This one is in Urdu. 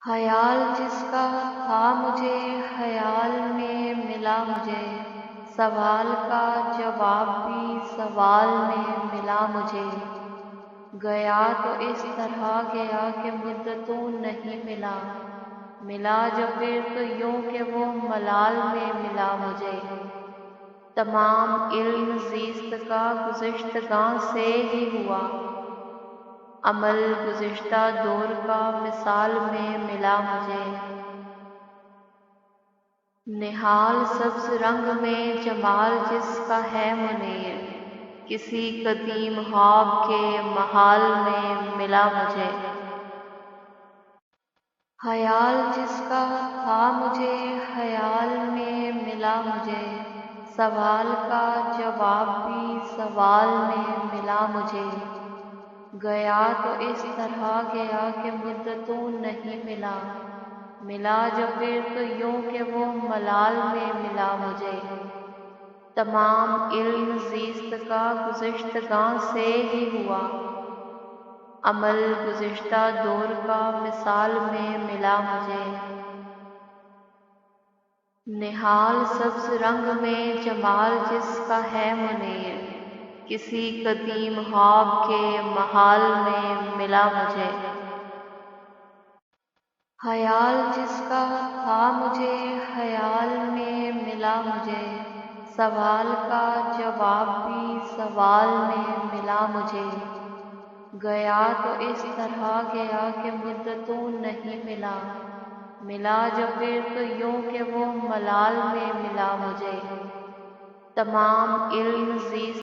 خیال جس کا تھا مجھے خیال میں ملا مجھے، سوال کا جواب بھی سوال میں ملا مجھے، گیا تو اس طرح گیا کہ مدتوں نہیں ملا، ملا جو پھر تو یوں کہ وہ ملال میں ملا مجھے، تمام علم زیست کا گزشتگاں سے ہی ہوا، عمل گزشتہ دور کا مثال میں ملا مجھے، نہال سبز رنگ میں جمال جس کا ہے منیر، کسی قدیم خواب کے محال میں ملا مجھے، خیال جس کا تھا مجھے خیال میں ملا مجھے، سوال کا جواب بھی سوال میں ملا مجھے، گیا تو اس طرح گیا کہ مدتوں نہیں ملا، ملا جو پھر تو یوں کہ وہ ملال میں ملا مجھے، تمام علم زیست کا گزشتگاں سے ہی ہوا، عمل گزشتہ دور کا مثال میں ملا مجھے، نہال سبز رنگ میں جمال جس کا ہے منیر، کسی قدیم خواب کے محال میں ملا مجھے، خیال جس کا تھا مجھے خیال میں ملا مجھے، سوال کا جواب بھی سوال میں ملا مجھے، گیا تو اس طرح گیا کہ مدتوں نہیں ملا، ملا جو پھر تو یوں کہ وہ ملال میں ملا مجھے، تمام علم زیست